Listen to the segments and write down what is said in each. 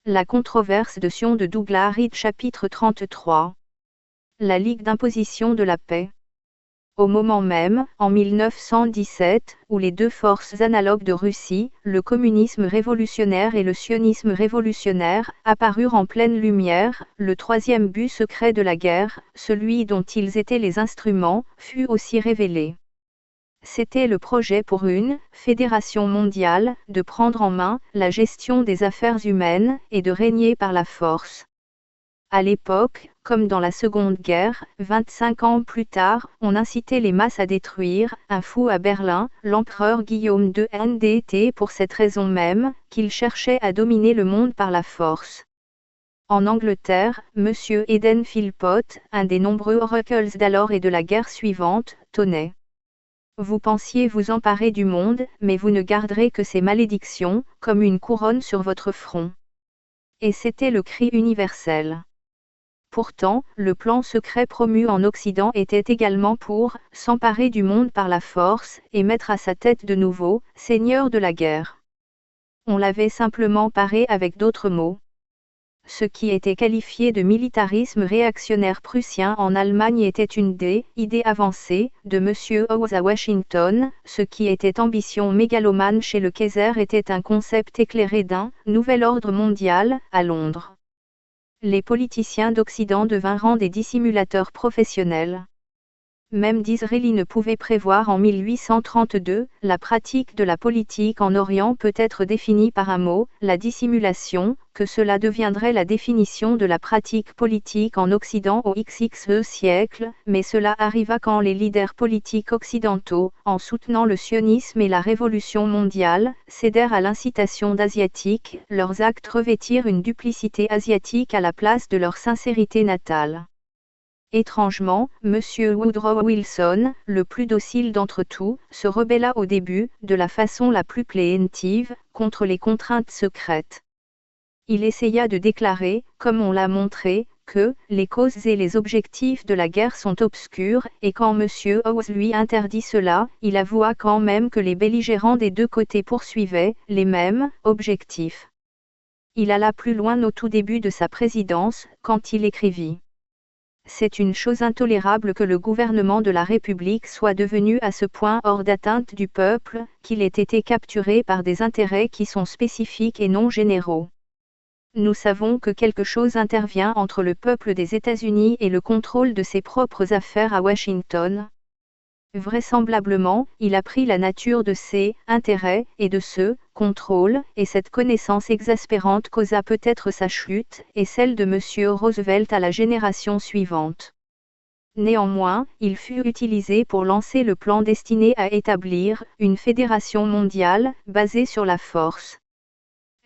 La controverse de Sion de Douglas Reed chapitre 33. La Ligue d'imposition de la paix. Au moment même, en 1917, où les deux forces analogues de Russie, le communisme révolutionnaire et le sionisme révolutionnaire, apparurent en pleine lumière, le troisième but secret de la guerre, celui dont ils étaient les instruments, fut aussi révélé. C'était le projet pour une fédération mondiale, de prendre en main la gestion des affaires humaines et de régner par la force. À l'époque, comme dans la Seconde Guerre, 25 ans plus tard, on incitait les masses à détruire un fou à Berlin, l'empereur Guillaume II NDT pour cette raison même, qu'il cherchait à dominer le monde par la force. En Angleterre, M. Eden Philpott, un des nombreux oracles d'alors et de la guerre suivante, tonnait. Vous pensiez vous emparer du monde, mais vous ne garderez que ses malédictions, comme une couronne sur votre front. Et c'était le cri universel. Pourtant, le plan secret promu en Occident était également pour s'emparer du monde par la force et mettre à sa tête de nouveau seigneur de la guerre. On l'avait simplement paré avec d'autres mots. Ce qui était qualifié de militarisme réactionnaire prussien en Allemagne était une des idées avancées de M. Howes à Washington, ce qui était ambition mégalomane chez le Kaiser était un concept éclairé d'un nouvel ordre mondial à Londres. Les politiciens d'Occident devinrent des dissimulateurs professionnels. Même Disraeli ne pouvait prévoir en 1832, la pratique de la politique en Orient peut être définie par un mot, la dissimulation, que cela deviendrait la définition de la pratique politique en Occident au XXe siècle, mais cela arriva quand les leaders politiques occidentaux, en soutenant le sionisme et la révolution mondiale, cédèrent à l'incitation d'asiatiques, leurs actes revêtirent une duplicité asiatique à la place de leur sincérité natale. Étrangement, M. Woodrow Wilson, le plus docile d'entre tous, se rebella au début, de la façon la plus préemptive, contre les contraintes secrètes. Il essaya de déclarer, comme on l'a montré, que les causes et les objectifs de la guerre sont obscurs, et quand M. Howes lui interdit cela, il avoua quand même que les belligérants des deux côtés poursuivaient les mêmes objectifs. Il alla plus loin au tout début de sa présidence, quand il écrivit. C'est une chose intolérable que le gouvernement de la République soit devenu à ce point hors d'atteinte du peuple, qu'il ait été capturé par des intérêts qui sont spécifiques et non généraux. Nous savons que quelque chose intervient entre le peuple des États-Unis et le contrôle de ses propres affaires à Washington. Vraisemblablement, il a pris la nature de ses intérêts et de ce contrôle, et cette connaissance exaspérante causa peut-être sa chute, et celle de M. Roosevelt à la génération suivante. Néanmoins, il fut utilisé pour lancer le plan destiné à établir une fédération mondiale, basée sur la force.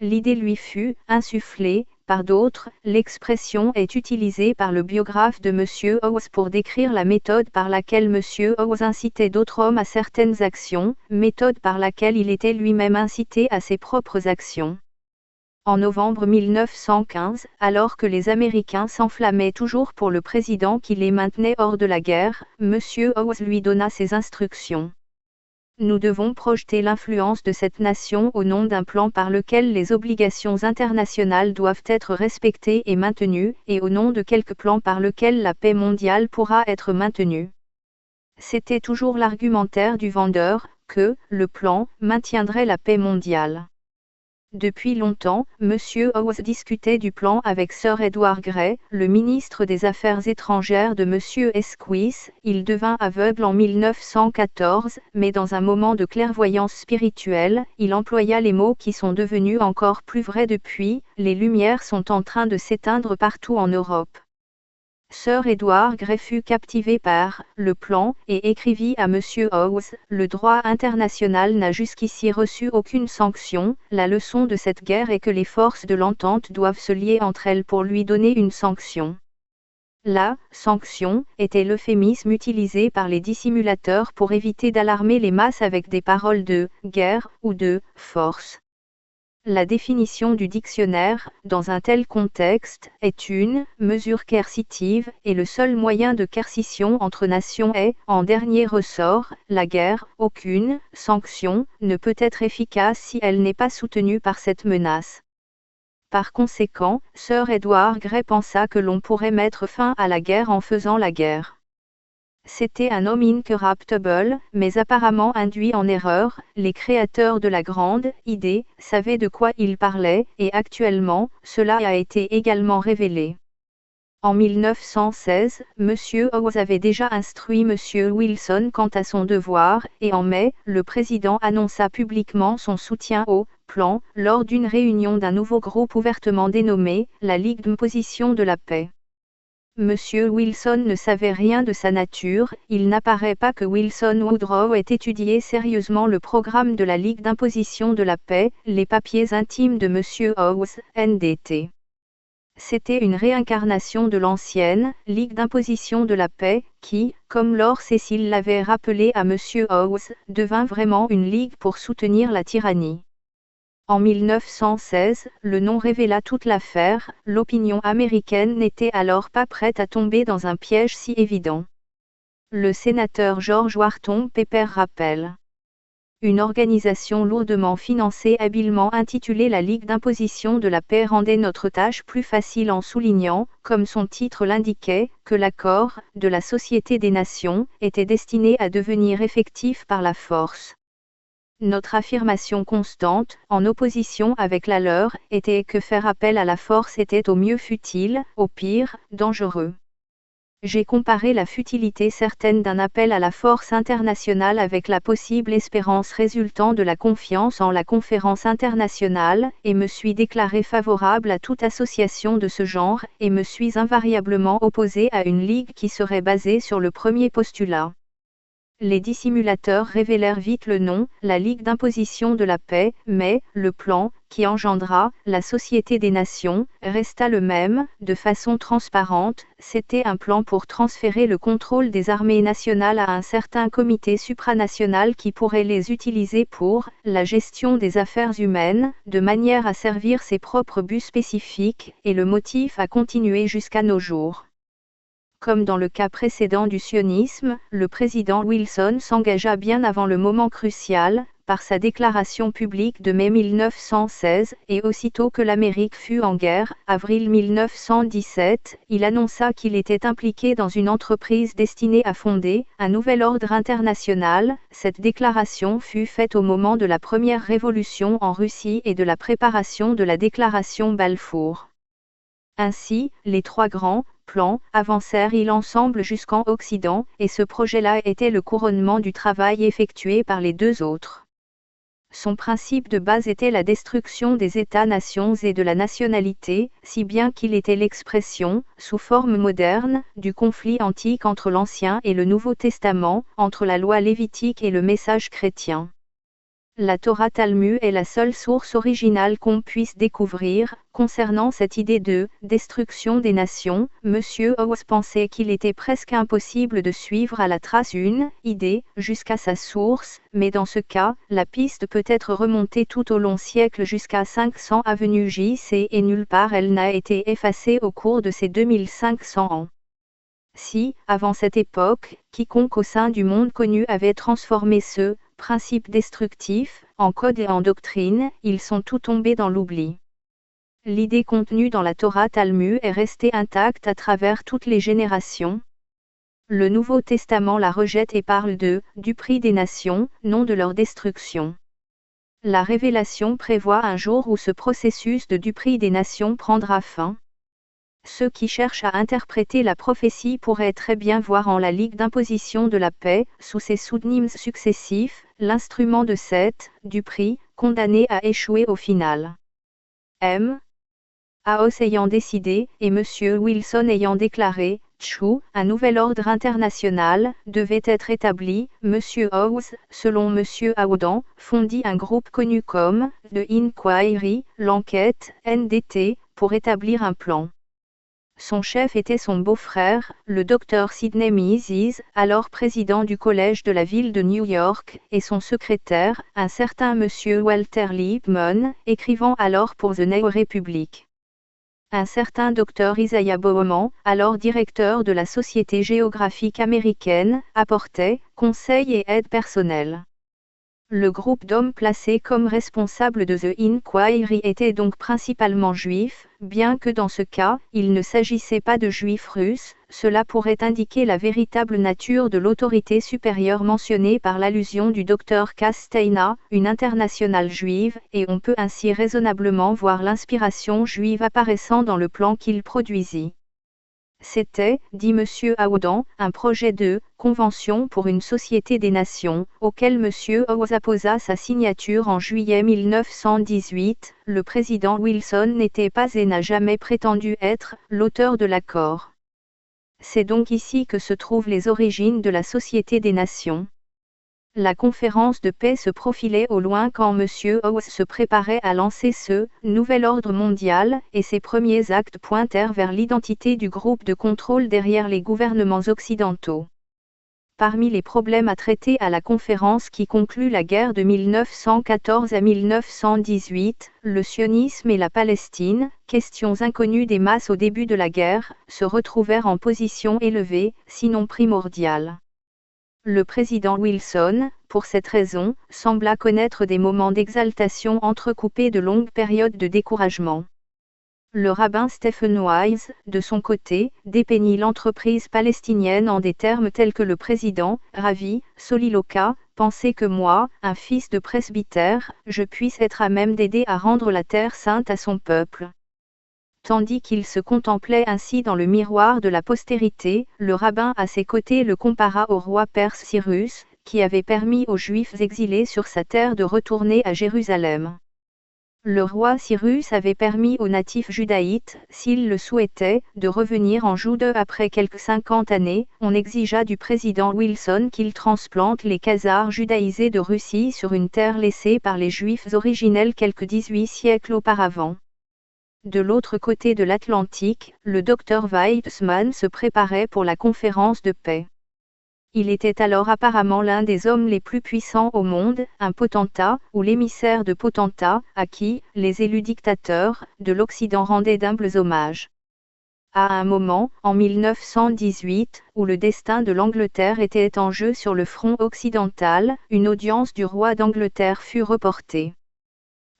L'idée lui fut insufflée par d'autres, l'expression est utilisée par le biographe de M. Howes pour décrire la méthode par laquelle M. Howes incitait d'autres hommes à certaines actions, méthode par laquelle il était lui-même incité à ses propres actions. En novembre 1915, alors que les Américains s'enflammaient toujours pour le président qui les maintenait hors de la guerre, M. Howes lui donna ses instructions. Nous devons projeter l'influence de cette nation au nom d'un plan par lequel les obligations internationales doivent être respectées et maintenues, et au nom de quelque plan par lequel la paix mondiale pourra être maintenue. C'était toujours l'argumentaire du vendeur, que le plan maintiendrait la paix mondiale. Depuis longtemps, M. Howes discutait du plan avec Sir Edward Grey, le ministre des Affaires étrangères de M. Esquith. Il devint aveugle en 1914, mais dans un moment de clairvoyance spirituelle, il employa les mots qui sont devenus encore plus vrais depuis, les lumières sont en train de s'éteindre partout en Europe. Sir Edward Grey fut captivé par le plan et écrivit à M. Howes, le droit international n'a jusqu'ici reçu aucune sanction, la leçon de cette guerre est que les forces de l'entente doivent se lier entre elles pour lui donner une sanction. La sanction était l'euphémisme utilisé par les dissimulateurs pour éviter d'alarmer les masses avec des paroles de guerre ou de force. La définition du dictionnaire, dans un tel contexte, est une mesure coercitive, et le seul moyen de coercition entre nations est, en dernier ressort, la guerre. Aucune sanction ne peut être efficace si elle n'est pas soutenue par cette menace. Par conséquent, Sir Edward Grey pensa que l'on pourrait mettre fin à la guerre en faisant la guerre. C'était un homme incorruptible, mais apparemment induit en erreur. Les créateurs de la grande idée savaient de quoi ils parlaient, et actuellement, cela a été également révélé. En 1916, M. Howes avait déjà instruit M. Wilson quant à son devoir, et en mai, le président annonça publiquement son soutien au plan lors d'une réunion d'un nouveau groupe ouvertement dénommé la Ligue d'imposition de la paix. M. Wilson ne savait rien de sa nature, il n'apparaît pas que Wilson Woodrow ait étudié sérieusement le programme de la Ligue d'imposition de la paix, les papiers intimes de M. Howes, NDT. C'était une réincarnation de l'ancienne Ligue d'imposition de la paix, qui, comme Lord Cecil l'avait rappelé à M. Howes, devint vraiment une ligue pour soutenir la tyrannie. En 1916, le nom révéla toute l'affaire, l'opinion américaine n'était alors pas prête à tomber dans un piège si évident. Le sénateur George Wharton Pepper rappelle. Une organisation lourdement financée habilement intitulée la Ligue d'imposition de la paix rendait notre tâche plus facile en soulignant, comme son titre l'indiquait, que l'accord de la Société des Nations était destiné à devenir effectif par la force. Notre affirmation constante, en opposition avec la leur, était que faire appel à la force était au mieux futile, au pire, dangereux. J'ai comparé la futilité certaine d'un appel à la force internationale avec la possible espérance résultant de la confiance en la conférence internationale, et me suis déclaré favorable à toute association de ce genre, et me suis invariablement opposé à une ligue qui serait basée sur le premier postulat. Les dissimulateurs révélèrent vite le nom, la Ligue d'imposition de la paix, mais, le plan, qui engendra la Société des Nations, resta le même, de façon transparente, c'était un plan pour transférer le contrôle des armées nationales à un certain comité supranational qui pourrait les utiliser pour la gestion des affaires humaines, de manière à servir ses propres buts spécifiques, et le motif a continué jusqu'à nos jours. Comme dans le cas précédent du sionisme, le président Wilson s'engagea bien avant le moment crucial, par sa déclaration publique de mai 1916, et aussitôt que l'Amérique fut en guerre, avril 1917, il annonça qu'il était impliqué dans une entreprise destinée à fonder un nouvel ordre international. Cette déclaration fut faite au moment de la première révolution en Russie et de la préparation de la déclaration Balfour. Ainsi, les trois grands plans avancèrent-ils ensemble jusqu'en Occident, et ce projet-là était le couronnement du travail effectué par les deux autres. Son principe de base était la destruction des États-nations et de la nationalité, si bien qu'il était l'expression, sous forme moderne, du conflit antique entre l'Ancien et le Nouveau Testament, entre la loi lévitique et le message chrétien. La Torah Talmud est la seule source originale qu'on puisse découvrir, concernant cette idée de « destruction des nations ». M. Howes pensait qu'il était presque impossible de suivre à la trace une idée, jusqu'à sa source, mais dans ce cas, la piste peut être remontée tout au long siècle jusqu'à 500 avenue J.C. et nulle part elle n'a été effacée au cours de ces 2500 ans. Si, avant cette époque, quiconque au sein du monde connu avait transformé ce principe destructif en code et en doctrine, ils sont tous tombés dans l'oubli. L'idée contenue dans la Torah Talmud est restée intacte à travers toutes les générations. Le Nouveau Testament la rejette et parle du prix des nations, non de leur destruction. La Révélation prévoit un jour où ce processus du prix des nations prendra fin. Ceux qui cherchent à interpréter la prophétie pourraient très bien voir en la Ligue d'imposition de la paix, sous ses pseudonymes successifs, l'instrument de Seth, du prix, condamné à échouer au final. M. Howes ayant décidé, et M. Wilson ayant déclaré, un nouvel ordre international devait être établi. M. Howes, selon M. Howden, fondit un groupe connu comme The Inquiry, l'enquête, NDT, pour établir un plan. Son chef était son beau-frère, le Dr Sidney Mises, alors président du collège de la ville de New York, et son secrétaire, un certain M. Walter Lippmann, écrivant alors pour The New Republic. Un certain Dr Isaiah Bowman, alors directeur de la Société géographique américaine, apportait conseils et aide personnelle. Le groupe d'hommes placés comme responsables de The Inquiry était donc principalement juif, bien que dans ce cas, il ne s'agissait pas de juifs russes, cela pourrait indiquer la véritable nature de l'autorité supérieure mentionnée par l'allusion du docteur Castaina, une internationale juive, et on peut ainsi raisonnablement voir l'inspiration juive apparaissant dans le plan qu'il produisit. C'était, dit M. Aoudan, un projet de « Convention pour une société des nations » auquel M. Howes apposa sa signature en juillet 1918. Le président Wilson n'était pas et n'a jamais prétendu être l'auteur de l'accord. C'est donc ici que se trouvent les origines de la Société des Nations. La conférence de paix se profilait au loin quand M. Howes se préparait à lancer ce « nouvel ordre mondial » et ses premiers actes pointèrent vers l'identité du groupe de contrôle derrière les gouvernements occidentaux. Parmi les problèmes à traiter à la conférence qui conclut la guerre de 1914 à 1918, le sionisme et la Palestine, questions inconnues des masses au début de la guerre, se retrouvèrent en position élevée, sinon primordiale. Le président Wilson, pour cette raison, sembla connaître des moments d'exaltation entrecoupés de longues périodes de découragement. Le rabbin Stephen Wise, de son côté, dépeignit l'entreprise palestinienne en des termes tels que le président, ravi, soliloqua, pensez que moi, un fils de presbytère, je puisse être à même d'aider à rendre la terre sainte à son peuple. Tandis qu'il se contemplait ainsi dans le miroir de la postérité, le rabbin à ses côtés le compara au roi perse Cyrus, qui avait permis aux Juifs exilés sur sa terre de retourner à Jérusalem. Le roi Cyrus avait permis aux natifs judaïtes, s'ils le souhaitaient, de revenir en Jude après quelques 50 années. On exigea du président Wilson qu'il transplante les Khazars judaïsés de Russie sur une terre laissée par les Juifs originels quelques 18 siècles auparavant. De l'autre côté de l'Atlantique, le docteur Weizmann se préparait pour la conférence de paix. Il était alors apparemment l'un des hommes les plus puissants au monde, un potentat, ou l'émissaire de potentats, à qui, les élus dictateurs, de l'Occident rendaient d'humbles hommages. À un moment, en 1918, où le destin de l'Angleterre était en jeu sur le front occidental, une audience du roi d'Angleterre fut reportée.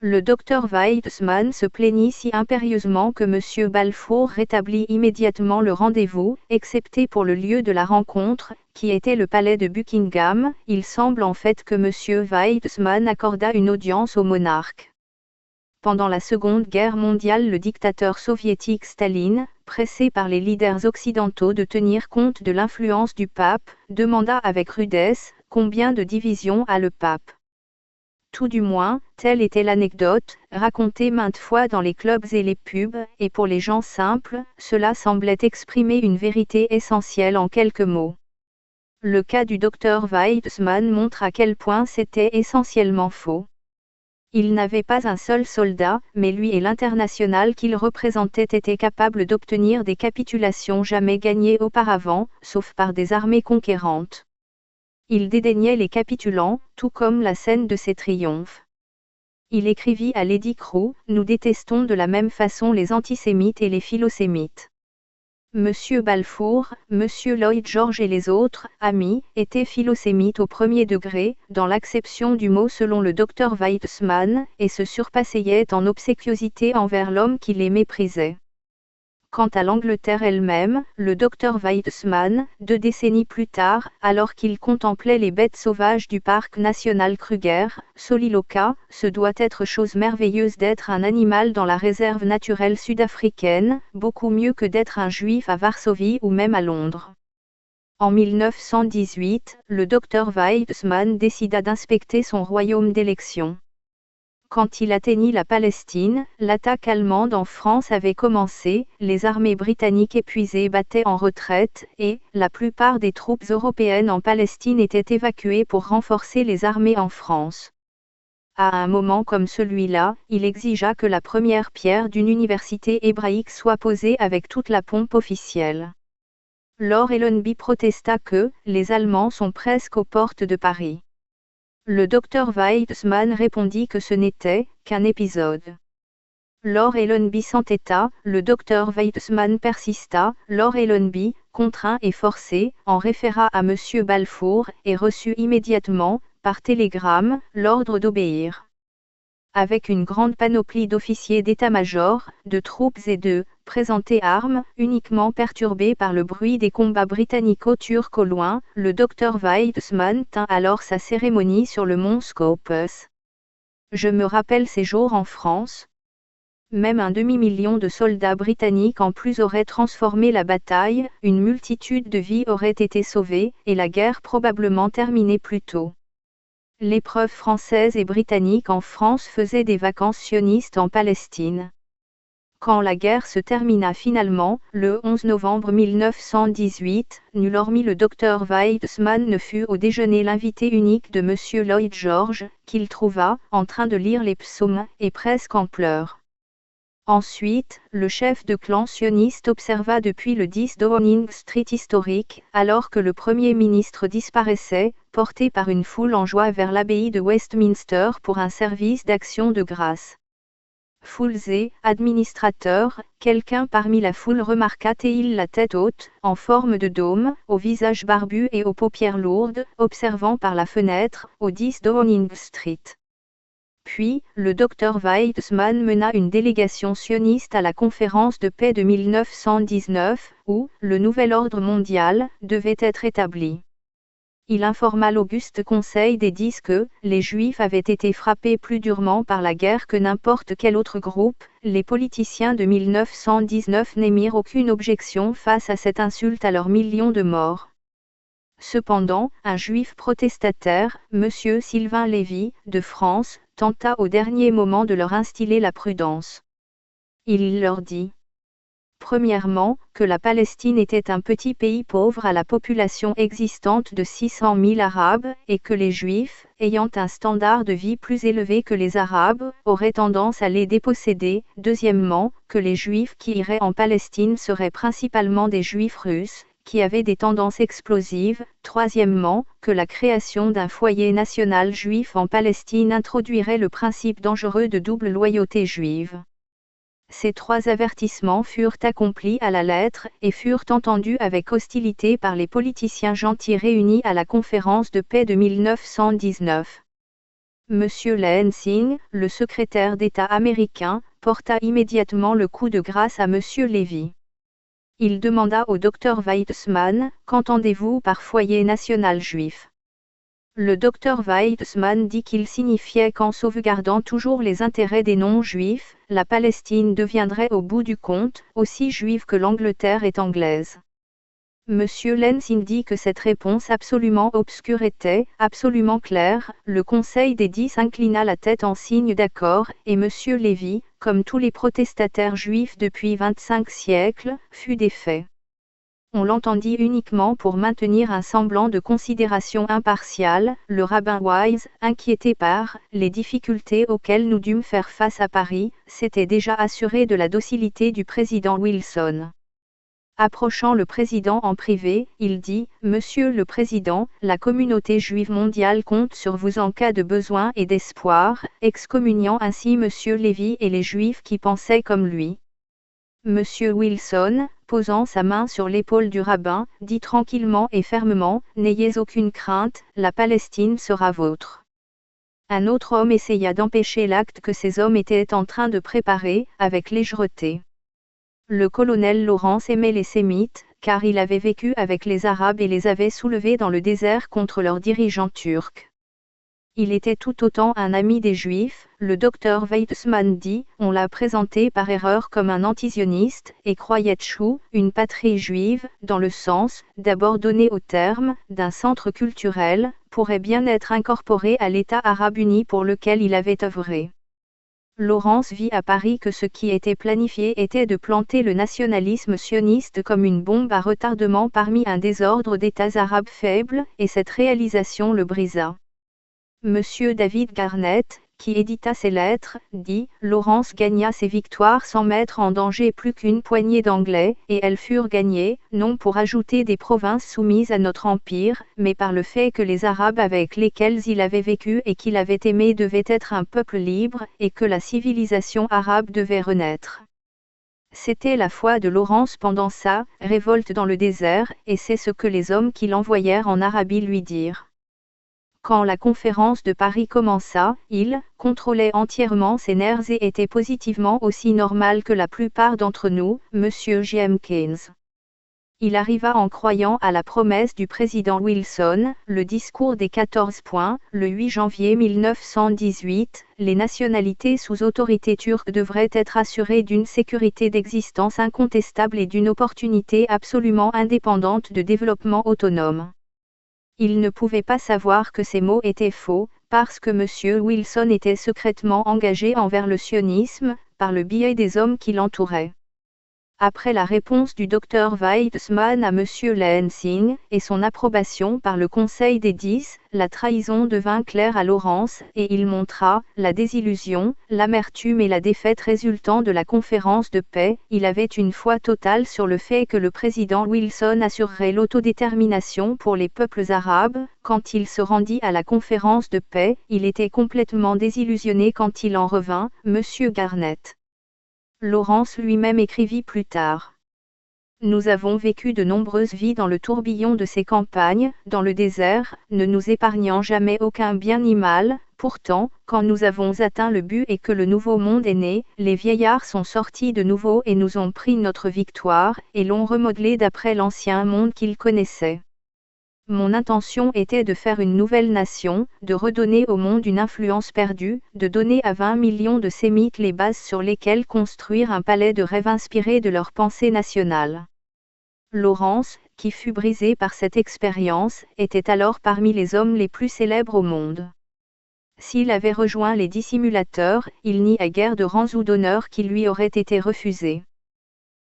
Le docteur Weizmann se plaignit si impérieusement que M. Balfour rétablit immédiatement le rendez-vous, excepté pour le lieu de la rencontre, qui était le palais de Buckingham. Il semble en fait que M. Weizmann accorda une audience au monarque. Pendant la Seconde Guerre mondiale, le dictateur soviétique Staline, pressé par les leaders occidentaux de tenir compte de l'influence du pape, demanda avec rudesse « Combien de divisions a le pape ?» Tout du moins, telle était l'anecdote, racontée maintes fois dans les clubs et les pubs, et pour les gens simples, cela semblait exprimer une vérité essentielle en quelques mots. Le cas du docteur Weizmann montre à quel point c'était essentiellement faux. Il n'avait pas un seul soldat, mais lui et l'international qu'il représentait étaient capables d'obtenir des capitulations jamais gagnées auparavant, sauf par des armées conquérantes. Il dédaignait les capitulants, tout comme la scène de ses triomphes. Il écrivit à Lady Crowe, « Nous détestons de la même façon les antisémites et les philosémites. » Monsieur Balfour, Monsieur Lloyd George et les autres, amis, étaient philosémites au premier degré, dans l'acception du mot selon le docteur Weizmann, et se surpassaient en obséquiosité envers l'homme qui les méprisait. Quant à l'Angleterre elle-même, le docteur Weizmann, 2 décennies plus tard, alors qu'il contemplait les bêtes sauvages du parc national Kruger, soliloqua, « Ce doit être chose merveilleuse d'être un animal dans la réserve naturelle sud-africaine, beaucoup mieux que d'être un juif à Varsovie ou même à Londres. » En 1918, le docteur Weizmann décida d'inspecter son royaume d'élection. Quand il atteignit la Palestine, l'attaque allemande en France avait commencé, les armées britanniques épuisées battaient en retraite, et la plupart des troupes européennes en Palestine étaient évacuées pour renforcer les armées en France. À un moment comme celui-là, il exigea que la première pierre d'une université hébraïque soit posée avec toute la pompe officielle. Lord Allenby protesta que « les Allemands sont presque aux portes de Paris ». Le docteur Weizmann répondit que ce n'était qu'un épisode. Lord Allenby s'entêta, le docteur Weizmann persista, Lord Allenby, contraint et forcé, en référa à M. Balfour, et reçut immédiatement, par télégramme l'ordre d'obéir. Avec une grande panoplie d'officiers d'état-major, de troupes et de présenter armes, uniquement perturbés par le bruit des combats britannico-turcs au loin, le docteur Weizmann tint alors sa cérémonie sur le mont Scopus. Je me rappelle ces jours en France. Même un demi-million de soldats britanniques en plus auraient transformé la bataille, une multitude de vies auraient été sauvées, et la guerre probablement terminée plus tôt. L'épreuve française et britannique en France faisait des vacances sionistes en Palestine. Quand la guerre se termina finalement, le 11 novembre 1918, nul hormis le docteur Weizmann ne fut au déjeuner l'invité unique de M. Lloyd George, qu'il trouva, en train de lire les psaumes, et presque en pleurs. Ensuite, le chef de clan sioniste observa depuis le 10 Downing Street historique, alors que le Premier ministre disparaissait, porté par une foule en joie vers l'abbaye de Westminster pour un service d'action de grâce. Foules et administrateurs, quelqu'un parmi la foule remarqua Théil la tête haute, en forme de dôme, au visage barbu et aux paupières lourdes, observant par la fenêtre, au 10 Downing Street. Puis, le docteur Weizmann mena une délégation sioniste à la conférence de paix de 1919, où le nouvel ordre mondial devait être établi. Il informa l'auguste Conseil des 10 que les Juifs avaient été frappés plus durement par la guerre que n'importe quel autre groupe. Les politiciens de 1919 n'émirent aucune objection face à cette insulte à leurs millions de morts. Cependant, un juif protestataire, M. Sylvain Lévy, de France, tenta au dernier moment de leur instiller la prudence. Il leur dit, premièrement, que la Palestine était un petit pays pauvre à la population existante de 600 000 Arabes, et que les Juifs, ayant un standard de vie plus élevé que les Arabes, auraient tendance à les déposséder. Deuxièmement, que les Juifs qui iraient en Palestine seraient principalement des Juifs russes, qui avaient des tendances explosives. Troisièmement, que la création d'un foyer national juif en Palestine introduirait le principe dangereux de double loyauté juive. Ces trois avertissements furent accomplis à la lettre, et furent entendus avec hostilité par les politiciens gentils réunis à la conférence de paix de 1919. M. Lansing, le secrétaire d'État américain, porta immédiatement le coup de grâce à M. Lévy. Il demanda au docteur Weizmann, qu'entendez-vous par foyer national juif ? Le docteur Weizmann dit qu'il signifiait qu'en sauvegardant toujours les intérêts des non-juifs, la Palestine deviendrait au bout du compte, aussi juive que l'Angleterre est anglaise. M. Lansing dit que cette réponse absolument obscure était absolument claire. Le Conseil des 10 inclina la tête en signe d'accord, et M. Lévy, comme tous les protestataires juifs depuis 25 siècles, fut défait. On l'entendit uniquement pour maintenir un semblant de considération impartiale. Le rabbin Wise, inquiété par les difficultés auxquelles nous dûmes faire face à Paris, s'était déjà assuré de la docilité du président Wilson. Approchant le président en privé, il dit, « Monsieur le Président, la communauté juive mondiale compte sur vous en cas de besoin et d'espoir », excommuniant ainsi Monsieur Lévy et les Juifs qui pensaient comme lui. Monsieur Wilson, posant sa main sur l'épaule du rabbin, dit tranquillement et fermement, « N'ayez aucune crainte, la Palestine sera vôtre ». Un autre homme essaya d'empêcher l'acte que ces hommes étaient en train de préparer, avec légèreté. Le colonel Lawrence aimait les Sémites, car il avait vécu avec les Arabes et les avait soulevés dans le désert contre leurs dirigeants turcs. Il était tout autant un ami des Juifs. Le docteur Weizmann dit, on l'a présenté par erreur comme un antisioniste, et croyait Tchou, une patrie juive, dans le sens, d'abord donné au terme, d'un centre culturel, pourrait bien être incorporé à l'État arabe uni pour lequel il avait œuvré. Lawrence vit à Paris que ce qui était planifié était de planter le nationalisme sioniste comme une bombe à retardement parmi un désordre d'États arabes faibles, et cette réalisation le brisa. M. David Garnett, qui édita ces lettres, dit « Lawrence gagna ses victoires sans mettre en danger plus qu'une poignée d'Anglais, et elles furent gagnées, non pour ajouter des provinces soumises à notre empire, mais par le fait que les Arabes avec lesquels il avait vécu et qu'il avait aimé devaient être un peuple libre, et que la civilisation arabe devait renaître. » C'était la foi de Lawrence pendant sa révolte dans le désert, et c'est ce que les hommes qui l'envoyèrent en Arabie lui dirent. quand la conférence de Paris commença, il contrôlait entièrement ses nerfs et était positivement aussi normal que la plupart d'entre nous, Monsieur J.M. Keynes. Il arriva en croyant à la promesse du président Wilson, le discours des 14 points, le 8 janvier 1918, les nationalités sous autorité turque devraient être assurées d'une sécurité d'existence incontestable et d'une opportunité absolument indépendante de développement autonome. Il ne pouvait pas savoir que ces mots étaient faux, parce que M. Wilson était secrètement engagé envers le sionisme, par le biais des hommes qui l'entouraient. Après la réponse du Dr Weizmann à M. Lansing, et son approbation par le Conseil des 10, la trahison devint claire à Lawrence, et il montra la désillusion, l'amertume et la défaite résultant de la conférence de paix. Il avait une foi totale sur le fait que le président Wilson assurerait l'autodétermination pour les peuples arabes. Quand il se rendit à la conférence de paix, il était complètement désillusionné quand il en revint, M. Garnett. Lawrence lui-même écrivit plus tard. Nous avons vécu de nombreuses vies dans le tourbillon de ces campagnes, dans le désert, ne nous épargnant jamais aucun bien ni mal. Pourtant, quand nous avons atteint le but et que le nouveau monde est né, les vieillards sont sortis de nouveau et nous ont pris notre victoire, et l'ont remodelé d'après l'ancien monde qu'ils connaissaient. Mon intention était de faire une nouvelle nation, de redonner au monde une influence perdue, de donner à 20 millions de sémites les bases sur lesquelles construire un palais de rêve inspiré de leur pensée nationale. Lawrence, qui fut brisé par cette expérience, était alors parmi les hommes les plus célèbres au monde. S'il avait rejoint les dissimulateurs, il n'y a guère de rangs ou d'honneurs qui lui auraient été refusés.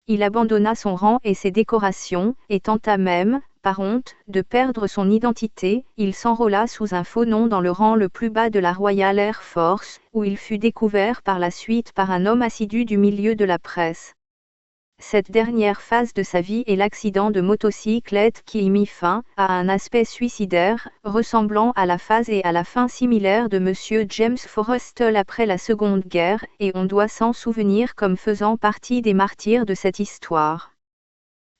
Il abandonna son rang et ses décorations, et tenta même, par honte, de perdre son identité. Il s'enrôla sous un faux nom dans le rang le plus bas de la Royal Air Force, où il fut découvert par la suite par un homme assidu du milieu de la presse. Cette dernière phase de sa vie est l'accident de motocyclette qui y mit fin à un aspect suicidaire, ressemblant à la phase et à la fin similaire de M. James Forrestal après la Seconde Guerre, et on doit s'en souvenir comme faisant partie des martyrs de cette histoire.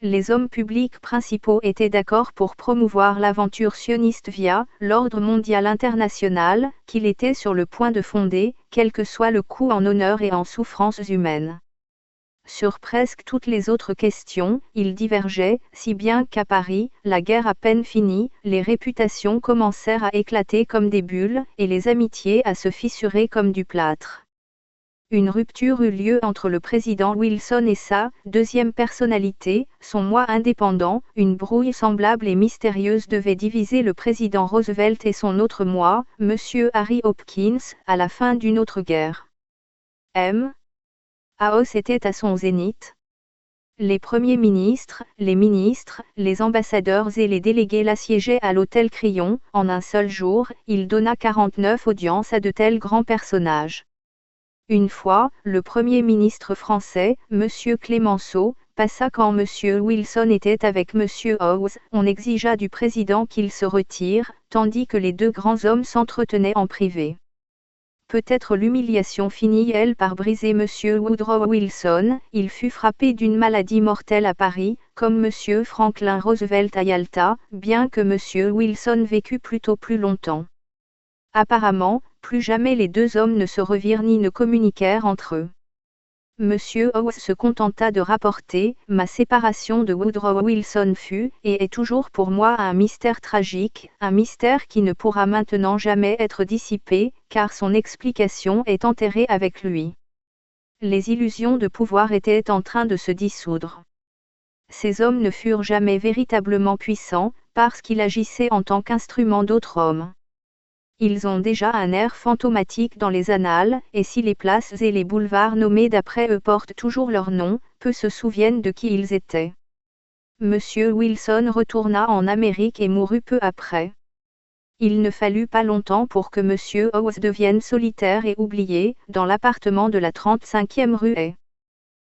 Les hommes publics principaux étaient d'accord pour promouvoir l'aventure sioniste via l'ordre mondial international, qu'il était sur le point de fonder, quel que soit le coût en honneur et en souffrances humaines. Sur presque toutes les autres questions, ils divergeaient, si bien qu'à Paris, la guerre à peine finie, les réputations commencèrent à éclater comme des bulles, et les amitiés à se fissurer comme du plâtre. Une rupture eut lieu entre le président Wilson et sa deuxième personnalité, son moi indépendant. Une brouille semblable et mystérieuse devait diviser le président Roosevelt et son autre moi, M. Harry Hopkins, à la fin d'une autre guerre. Chaos était à son zénith. Les premiers ministres, les ambassadeurs et les délégués l'assiégeaient à l'hôtel Crillon. En un seul jour, il donna 49 audiences à de tels grands personnages. Une fois, le Premier ministre français, M. Clémenceau, passa quand M. Wilson était avec M. Howes. On exigea du président qu'il se retire, tandis que les deux grands hommes s'entretenaient en privé. Peut-être l'humiliation finit-elle par briser M. Woodrow Wilson. Il fut frappé d'une maladie mortelle à Paris, comme M. Franklin Roosevelt à Yalta, bien que M. Wilson vécut plutôt plus longtemps. Apparemment, plus jamais les deux hommes ne se revirent ni ne communiquèrent entre eux. M. Howes se contenta de rapporter « Ma séparation de Woodrow Wilson fut, et est toujours pour moi un mystère tragique, un mystère qui ne pourra maintenant jamais être dissipé, car son explication est enterrée avec lui. » Les illusions de pouvoir étaient en train de se dissoudre. Ces hommes ne furent jamais véritablement puissants, parce qu'ils agissaient en tant qu'instruments d'autres hommes. Ils ont déjà un air fantomatique dans les annales, et si les places et les boulevards nommés d'après eux portent toujours leur nom, peu se souviennent de qui ils étaient. M. Wilson retourna en Amérique et mourut peu après. Il ne fallut pas longtemps pour que M. Howes devienne solitaire et oublié, dans l'appartement de la 35e rue A.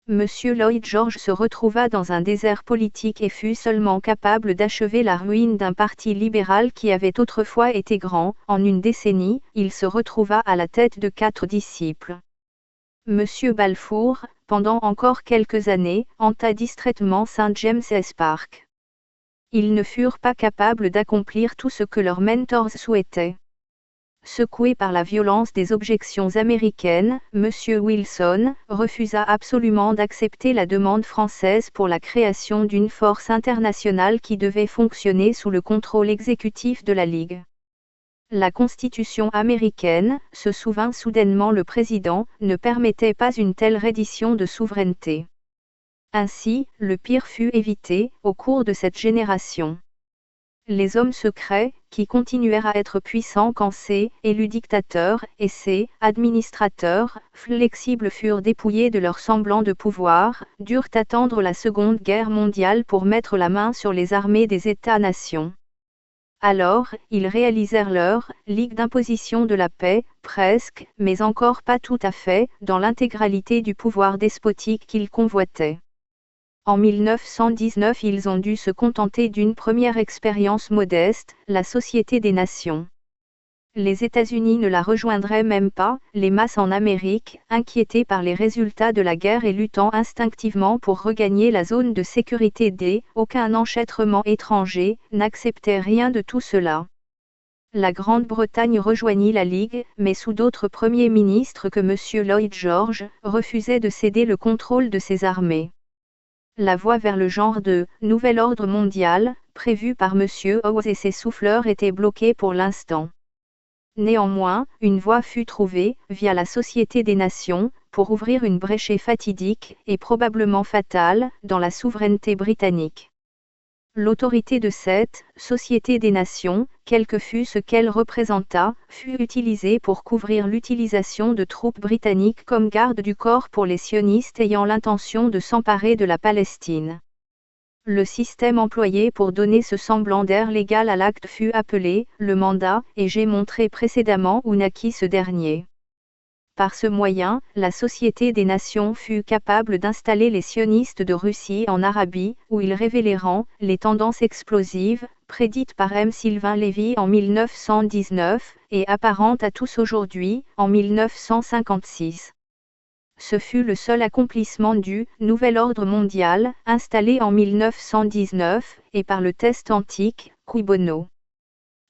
M. Lloyd George se retrouva dans un désert politique et fut seulement capable d'achever la ruine d'un parti libéral qui avait autrefois été grand. En une décennie, il se retrouva à la tête de 4 disciples. M. Balfour, pendant encore quelques années, hanta distraitement St. James's Park. Ils ne furent pas capables d'accomplir tout ce que leurs mentors souhaitaient. Secoué par la violence des objections américaines, M. Wilson refusa absolument d'accepter la demande française pour la création d'une force internationale qui devait fonctionner sous le contrôle exécutif de la Ligue. La Constitution américaine, se souvint soudainement le président, ne permettait pas une telle reddition de souveraineté. Ainsi, le pire fut évité, au cours de cette génération. Les hommes secrets, qui continuèrent à être puissants quand ces élus dictateurs et ces administrateurs flexibles furent dépouillés de leur semblant de pouvoir, durent attendre la Seconde Guerre mondiale pour mettre la main sur les armées des États-nations. Alors, ils réalisèrent leur Ligue d'imposition de la paix, presque, mais encore pas tout à fait, dans l'intégralité du pouvoir despotique qu'ils convoitaient. En 1919 ils ont dû se contenter d'une première expérience modeste, la Société des Nations. Les États-Unis ne la rejoindraient même pas, les masses en Amérique, inquiétées par les résultats de la guerre et luttant instinctivement pour regagner la zone de sécurité aucun enchâtrement étranger, n'acceptait rien de tout cela. La Grande-Bretagne rejoignit la Ligue, mais sous d'autres premiers ministres que M. Lloyd George, refusait de céder le contrôle de ses armées. La voie vers le genre de « nouvel ordre mondial » prévu par M. Howe et ses souffleurs était bloquée pour l'instant. Néanmoins, une voie fut trouvée, via la Société des Nations, pour ouvrir une brèche fatidique, et probablement fatale, dans la souveraineté britannique. L'autorité de cette Société des Nations, quel que fût ce qu'elle représenta, fut utilisée pour couvrir l'utilisation de troupes britanniques comme garde du corps pour les sionistes ayant l'intention de s'emparer de la Palestine. Le système employé pour donner ce semblant d'air légal à l'acte fut appelé le mandat, et j'ai montré précédemment où naquit ce dernier. Par ce moyen, la Société des Nations fut capable d'installer les sionistes de Russie en Arabie, où ils révélèrent les tendances explosives, prédites par M. Sylvain Lévy en 1919, et apparentes à tous aujourd'hui, en 1956. Ce fut le seul accomplissement du « nouvel ordre mondial » installé en 1919, et par le test antique, cui bono.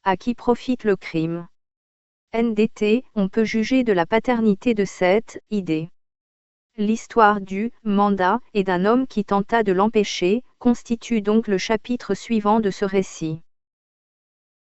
À qui profite le crime? NDT, on peut juger de la paternité de cette idée. L'histoire du mandat et d'un homme qui tenta de l'empêcher constitue donc le chapitre suivant de ce récit.